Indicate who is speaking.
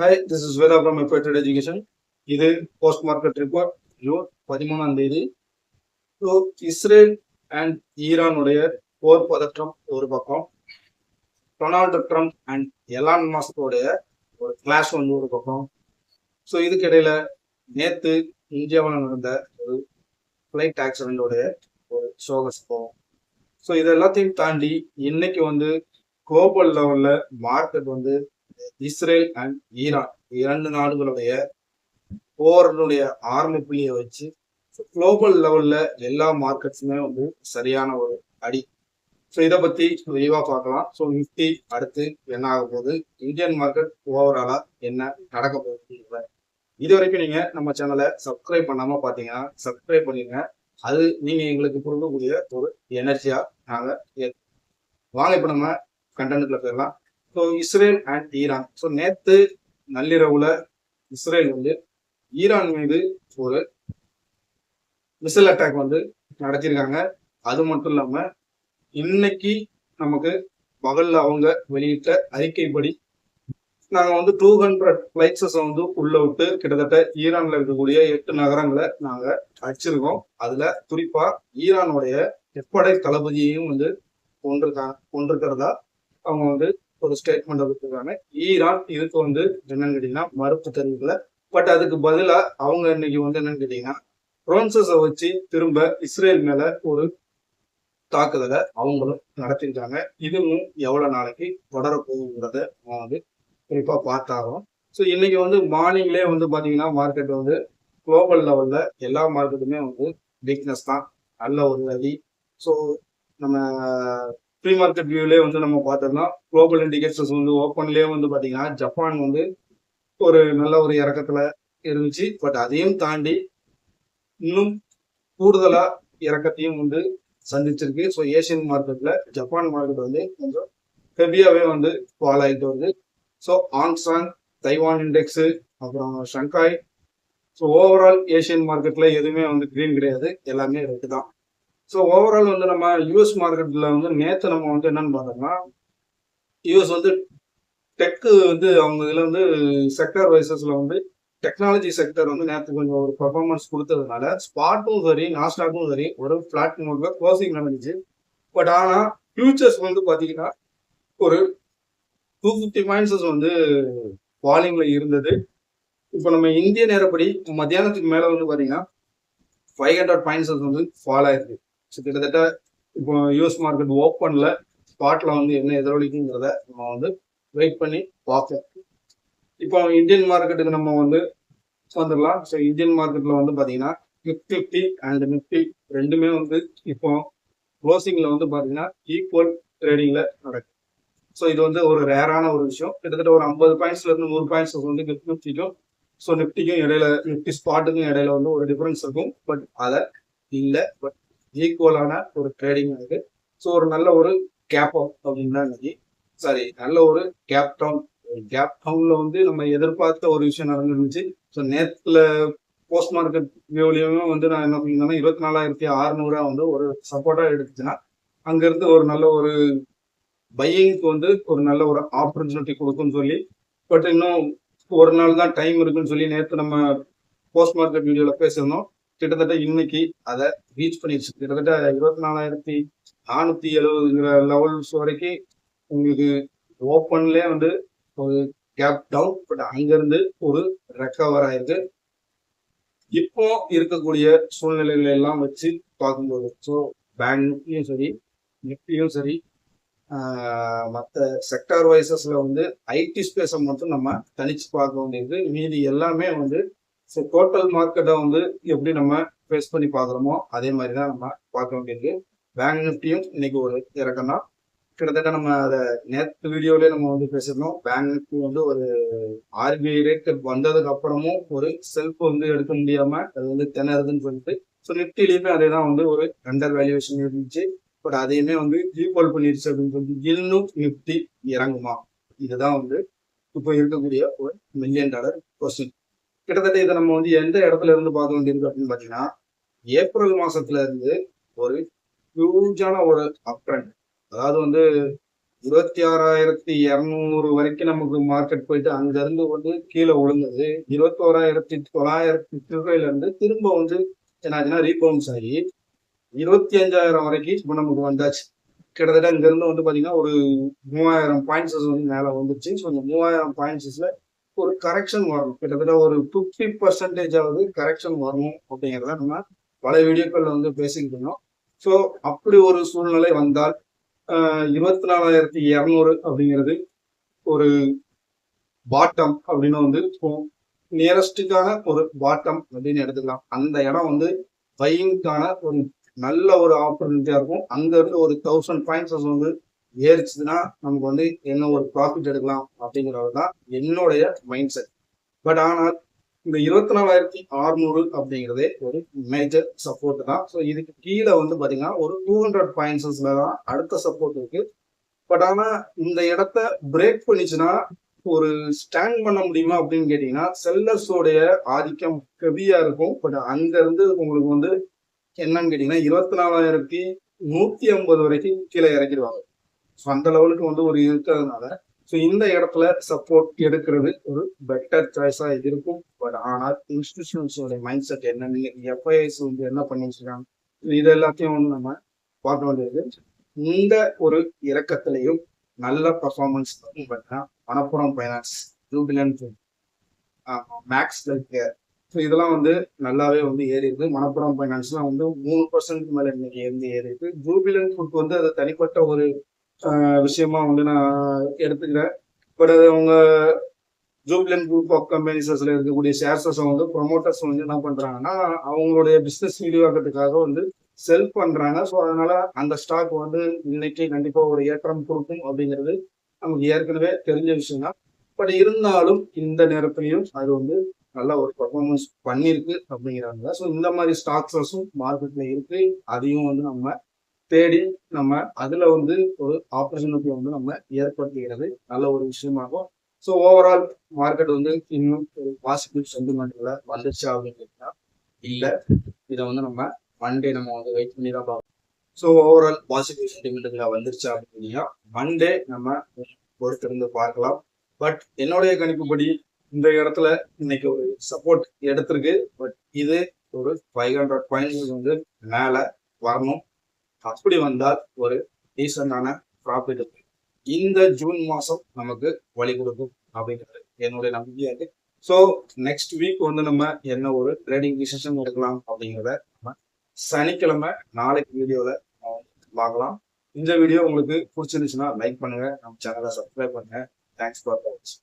Speaker 1: Hi, this is Veda from Affected Education. இது post market report June 13 so Israel and ஈரானுடைய போர் பதற்றம் ஒரு பக்கம், டொனால்டு ட்ரம்ப் அண்ட் எலான் மாஸ்கோடைய ஒரு கிளாஷ் வந்து ஒரு பக்கம். ஸோ இதுக்கிடையில நேற்று இந்தியாவில் நடந்த ஒரு ஃப்ளைட் ஆக்சிடென்டோடைய ஒரு சோக சம்பவம். ஸோ இது எல்லாத்தையும் தாண்டி இன்னைக்கு வந்து குளோபல் லெவல்ல மார்க்கெட் வந்து இஸ்ரேல் அண்ட் ஈரான் இரண்டு நாடுகளுடைய போரனுடைய ஆரம்ப புள்ளியை வச்சு குளோபல் லெவல்ல எல்லா மார்க்கெட்ஸுமே வந்து சரியான ஒரு அடி. ஸோ இதை பத்தி விரிவா பார்க்கலாம். ஸோ நிஃப்டி அடுத்து என்ன ஆக போகுது, இந்தியன் மார்க்கெட் ஓவராலா என்ன நடக்க போகுது. இது வரைக்கும் நீங்க நம்ம சேனலை சப்ஸ்கிரைப் பண்ணாம பாத்தீங்கன்னா சப்ஸ்கிரைப் பண்ணிருங்க. அது நீங்க எங்களுக்கு கொடுக்கக்கூடிய ஒரு எனர்ஜியா நாங்க வாங்க. இப்ப நம்ம கண்டென்ட்ல போயிடலாம். So Israel and Iran. So நேற்று நள்ளிரவுல இஸ்ரேல் வந்து ஈரான் மீது ஒரு மிசைல் அட்டாக் வந்து நடத்திருக்காங்க. அது மட்டும் இல்லாம இன்னைக்கு நமக்கு பகல்ல அவங்க வெளியிட்ட அறிக்கைப்படி நாங்க வந்து 200 ஃபிளைட்ஸஸ் வந்து உள்ள விட்டு கிட்டத்தட்ட ஈரான்ல இருக்கக்கூடிய 8 நகரங்களை நாங்க அடிச்சிருக்கோம். அதுல குறிப்பா ஈரானுடைய எப்படை தளபதியையும் வந்து கொண்டிருக்கிறதா அவங்க வந்து ஒரு ஸ்டேட்மெண்ட் கொடுத்துருக்காங்க. ஈரான் இதுக்கு வந்து என்னன்னு கேட்டீங்கன்னா மறுப்பு தெரிவிக்கல. பட் அதுக்கு பதிலா அவங்க இன்னைக்கு வந்து என்னன்னு கேட்டீங்கன்னா ட்ரோன்ஸை வச்சு திரும்ப இஸ்ரேல் மேல ஒரு தாக்குதலை அவங்களும் நடத்திருக்காங்க. இதுவும் எவ்வளவு நாளைக்கு தொடர போகுங்கிறத நம்ம வந்து குறிப்பா பார்த்தாகும். ஸோ இன்னைக்கு வந்து மார்னிங்லேயே வந்து பாத்தீங்கன்னா மார்க்கெட் வந்து குளோபல் லெவல்ல எல்லா மார்க்கெட்டுமே வந்து வீக்னஸ் தான், நல்ல ஒரு வழி. ஸோ நம்ம ப்ரீ மார்க்கெட் வியூலேயே வந்து நம்ம பார்த்தோம்னா குளோபல் இண்டிகேட்டர்ஸ் வந்து ஓப்பன்லேயே வந்து பார்த்தீங்கன்னா ஜப்பான் வந்து ஒரு நல்ல ஒரு இறக்கத்துல இருந்துச்சு. பட் அதையும் தாண்டி இன்னும் கூடுதலா இறக்கத்தையும் வந்து சந்திச்சிருக்கு. ஸோ ஏசியன் மார்க்கெட்ல ஜப்பான் மார்க்கெட் வந்து கொஞ்சம் ஹெவியாவே வந்து ஃபால் ஆகிட்டு வருது. ஸோ ஆங்சாங், தைவான் இண்டெக்ஸு, அப்புறம் ஷங்காய், ஸோ ஓவரால் ஏசியன் மார்க்கெட்ல எதுவுமே வந்து கிரீன் கிடையாது, எல்லாமே ரெட்டு தான். ஸோ ஓவரால் வந்து நம்ம யூஎஸ் மார்க்கெட்ல வந்து நேற்று நம்ம வந்து என்னன்னு பார்த்தோம்னா யூஎஸ் வந்து டெக்கு வந்து அவங்க இதுல வந்து செக்டர் வைசஸ்ல வந்து டெக்னாலஜி செக்டர் வந்து நேற்று கொஞ்சம் ஒரு பர்ஃபார்மன்ஸ் கொடுத்ததுனால ஸ்பாட்டும் சரி நாஸ்டாக்கும் சரி ஒரு பிளாட் மோட்ல க்ளோசிங் நடந்துச்சு. பட் ஆனா ஃபியூச்சர்ஸ் வந்து பாத்தீங்கன்னா ஒரு 250 பாயிண்ட்ஸஸ் வந்து ஃபாலிங்ல இருந்தது. இப்போ நம்ம இந்திய நேரப்படி மத்தியானத்துக்கு மேல வந்து பாத்தீங்கன்னா 500 பாயிண்ட்ஸஸ் வந்து ஃபால் ஆயிருக்கு. கிட்டத்தட்ட இப்போ யூஎஸ் மார்க்கெட் ஓப்பன்ல ஸ்பாட்ல வந்து என்ன எதிரொலிக்குங்கிறத நம்ம வந்து வெயிட் பண்ணி பார்ப்போம். இப்போ இந்தியன் மார்க்கெட்டுக்கு நம்ம வந்து வந்துடலாம். ஸோ இந்தியன் மார்க்கெட்ல வந்து பாத்தீங்கன்னா நிஃப்டி அண்ட் நிஃப்டி ரெண்டுமே வந்து இப்போ க்ளோசிங்ல வந்து பாத்தீங்கன்னா ஈக்குவல் ட்ரேடிங்ல நடக்கும். ஸோ இது வந்து ஒரு ரேரான ஒரு விஷயம். கிட்டத்தட்ட ஒரு 50 பாயிண்ட்ஸ்ல இருந்து 100 பாயிண்ட்ஸ் வந்து நிஃப்டிக்கும் ஸோ நிஃப்டிக்கும் இடையில நிஃப்டி ஸ்பாட்டுக்கும் இடையில வந்து ஒரு டிஃபரன்ஸ் இருக்கும். பட் அதை இல்லை, பட் ஈக்குவலான ஒரு ட்ரேடிங் இருக்கு. ஸோ ஒரு நல்ல ஒரு கேப் அப் அப்படின்னா சாரி நல்ல ஒரு கேப் டவுன்ல வந்து நம்ம எதிர்பார்த்த ஒரு விஷயம் நடந்துருந்துச்சு. ஸோ நேத்துல போஸ்ட் மார்க்கெட் வியூலையுமே வந்து நான் என்ன பண்ணியிருந்தேன்னா 24,600 வந்து ஒரு சப்போர்ட்டா எடுத்துச்சுன்னா அங்கிருந்து ஒரு நல்ல ஒரு பையிங்க்கு வந்து ஒரு நல்ல ஒரு ஆப்பர்ச்சுனிட்டி கொடுக்கும்னு சொல்லி, பட் இன்னும் ஒரு நாள் தான் டைம் இருக்குன்னு சொல்லி நேற்று நம்ம போஸ்ட் மார்க்கெட் வீடியோல பேசியிருந்தோம். கிட்டத்தட்ட இன்னைக்கு அதை ரீச் பண்ணிடுச்சு. கிட்டத்தட்ட 24,470 லெவல்ஸ் வரைக்கும் உங்களுக்கு ஓப்பன்லேயே வந்து ஒரு கேப் டவுன், பட் அங்கிருந்து ஒரு ரெக்கவர் ஆயிருக்கு. இப்போ இருக்கக்கூடிய சூழ்நிலைகளை எல்லாம் வச்சு பார்க்கும்போது ஸோ பேங்க் நிஃப்டியும் சரி நிஃப்டியும் சரி மற்ற செக்டார் வைசஸ்ல வந்து ஐடி ஸ்பேஸை மட்டும் நம்ம தனிச்சு பார்க்க வேண்டியது. மீதி எல்லாமே வந்து டோட்டல் மார்க்கெட்டை வந்து எப்படி நம்ம ஃபேஸ் பண்ணி பார்க்குறோமோ அதே மாதிரி தான் நம்ம பார்க்க வேண்டியது. பேங்க் நிஃப்டியும் இன்னைக்கு ஒரு இறக்கம் தான். கிட்டத்தட்ட நம்ம அதை நேற்று வீடியோலேயே நம்ம வந்து பேசியிருந்தோம். பேங்க் நிஃப்டி வந்து ஒரு ஆர்பிஐ ரேட் வந்ததுக்கு அப்புறமும் ஒரு செல்ஃப் வந்து எடுக்க முடியாம அது வந்து திணறுதுன்னு சொல்லிட்டு ஸோ நிஃப்டிலையுமே அதே தான் வந்து ஒரு அண்டர் வேல்யூவேஷன் இருந்துச்சு. பட் அதையுமே வந்து ஈக்குவல் பண்ணிடுச்சு அப்படின்னு சொல்லிட்டு இன்னும் நிஃப்டி இறங்குமா, இதுதான் வந்து இப்போ இருக்கக்கூடிய ஒரு $1 மில்லியன் கொஸ்டின். கிட்டத்தட்ட இதை நம்ம வந்து எந்த இடத்துல இருந்து பார்க்க வேண்டியிருக்கு அப்படின்னு பார்த்தீங்கன்னா ஏப்ரல் மாசத்துல இருந்து ஒரு ஹியூஜான ஒரு அப் ட்ரெண்ட், அதாவது வந்து 26,200 வரைக்கும் நமக்கு மார்க்கெட் போயிட்டு அங்க இருந்து வந்து கீழே விழுந்தது. 21,900 இருந்து திரும்ப வந்து என்னாச்சுன்னா ரீபவுன்ஸ் ஆகி 25,000 வரைக்கும் இப்போ நமக்கு வந்தாச்சு. கிட்டத்தட்ட இங்க இருந்து வந்து பாத்தீங்கன்னா ஒரு 3,000 பாயிண்ட்ஸஸ் வந்து மேல வந்துச்சு. ஸோ இந்த 3,000 பாயிண்ட்ஸஸ்ல ஒரு கரெக்ஷன் வரணும். கிட்டத்தட்ட ஒரு 50% கரெக்ஷன் வரணும் அப்படிங்கிறத நம்ம பல வீடியோக்கள்ல வந்து பேசிக்கிட்டு இருந்தோம். ஸோ அப்படி ஒரு சூழ்நிலை வந்தால் 24,200 அப்படிங்கிறது ஒரு பாட்டம் அப்படின்னு வந்து நியரஸ்டுக்கான ஒரு பாட்டம் அப்படின்னு எடுத்துக்கலாம். அந்த இடம் வந்து பையிங்கான ஒரு நல்ல ஒரு ஆப்பர்ச்சுனிட்டியா இருக்கும். அங்க இருந்து ஒரு 1000 பாயிண்ட்ஸ் வந்து ஏறிச்சுன்னா நமக்கு வந்து என்ன ஒரு ப்ராஃபிட் எடுக்கலாம் அப்படிங்கிறது தான் என்னுடைய மைண்ட் செட். பட் ஆனால் இந்த 24,600 அப்படிங்கிறதே ஒரு மேஜர் சப்போர்ட் தான். ஸோ இதுக்கு கீழே வந்து பாத்தீங்கன்னா ஒரு 200 பாயிண்ட்ஸ்ல தான் அடுத்த சப்போர்ட் இருக்கு. பட் ஆனா இந்த இடத்த பிரேக் பண்ணிச்சுன்னா ஒரு ஸ்டாண்ட் பண்ண முடியுமா அப்படின்னு கேட்டீங்கன்னா செல்லர்ஸோடைய ஆதிக்கம் ஹெவியா இருக்கும். பட் அங்க இருந்து உங்களுக்கு வந்து என்னன்னு கேட்டீங்கன்னா 24,150 வரைக்கும் கீழே இறக்கிடுவாங்க. ஸோ அந்த லெவலுக்கு வந்து ஒரு இருக்கிறதுனால ஸோ இந்த இடத்துல சப்போர்ட் எடுக்கிறது ஒரு பெட்டர் சாய்ஸா இருக்கும். பட் ஆனால் இன்ஸ்டிடியூஷன்ஸோட மைண்ட் செட் என்னன்னு எஃப்ஐஎஸ் வந்து என்ன பண்ணி வச்சிருக்காங்க இது எல்லாத்தையும் வந்து நம்ம பார்க்க வேண்டியது. இந்த ஒரு இறக்கத்திலையும் நல்ல பர்ஃபார்மன்ஸ் பார்த்தீங்கன்னா Manappuram finance, Jubilant, Max care, so இதெல்லாம் வந்து நல்லாவே வந்து ஏறி இருக்கு. மணப்புரம் ஃபைனான்ஸ்லாம் வந்து 3% மேல இன்னைக்கு ஏறி இருக்கு. ஜூபிலன்ட் வந்து அது தனிப்பட்ட ஒரு விஷயமா வந்து நான் எடுத்துக்கிறேன். பட் அது அவங்க ஜூபிலன் குரூப் ஆஃப் கம்பெனிஸ்ல இருக்கக்கூடிய ஷேர்ஸஸ் வந்து ப்ரொமோட்டர்ஸ் வந்து என்ன பண்றாங்கன்னா அவங்களுடைய பிசினஸ் விரிவாக்கத்துக்காக வந்து செல் பண்றாங்க. ஸோ அதனால அந்த ஸ்டாக் வந்து இன்னைக்கு கண்டிப்பா ஒரு ஏற்றம் கொடுக்கும் அப்படிங்கிறது நமக்கு ஏற்கனவே தெரிஞ்ச விஷயம் தான். பட் இருந்தாலும் இந்த நேரத்திலையும் அது வந்து நல்ல ஒரு பர்ஃபார்மன்ஸ் பண்ணிருக்கு அப்படிங்கிறாங்க. ஸோ இந்த மாதிரி ஸ்டாக்ஸஸும் மார்க்கெட்ல இருக்கு. அதையும் வந்து நம்ம தேடி நம்ம அதுல வந்து ஒரு ஆப்பர்ச்சுனிட்டி வந்து நம்ம ஏற்படுத்திக்கிறது நல்ல ஒரு விஷயமாகும். ஸோ ஓவரால் மார்க்கெட் வந்து இன்னும் ஒரு பாசிட்டிவ் சென்டிமெண்ட்ல வந்துருச்சு அப்படின்னு இல்ல இதை வந்து நம்ம மண்டே நம்ம வந்து வெயிட் பண்ணி தான் பார்க்கணும். ஸோ ஓவரால் பாசிட்டிவ் சென்டிமெண்ட்ல வந்துருச்சு அப்படின்னா மண்டே நம்ம பொறுத்திருந்து பார்க்கலாம். பட் என்னுடைய கணிப்புப்படி இந்த இடத்துல இன்னைக்கு ஒரு சப்போர்ட் எடுத்திருக்கு. பட் இது ஒரு 500 பாயிண்ட்ஸ் வந்து மேல வரணும். அப்படி வந்தால் ஒரு டீசென்டான ப்ராஃபிட் இந்த ஜூன் மாசம் நமக்கு வழி கொடுக்கும் அப்படிங்கிறது என்னுடைய நம்பிக்கையா இருக்கு. ஸோ நெக்ஸ்ட் வீக் வந்து நம்ம என்ன ஒரு ட்ரேடிங் டிசிஷன் எடுக்கலாம் அப்படிங்கிறத நம்ம சனிக்கிழமை நாளைக்கு வீடியோல பார்க்கலாம். இந்த வீடியோ உங்களுக்கு பிடிச்சிருந்துச்சுன்னா லைக் பண்ணுங்க, நம்ம சேனலை சப்ஸ்கிரைப் பண்ணுங்க. தேங்க்ஸ் ஃபார் வாட்சிங்.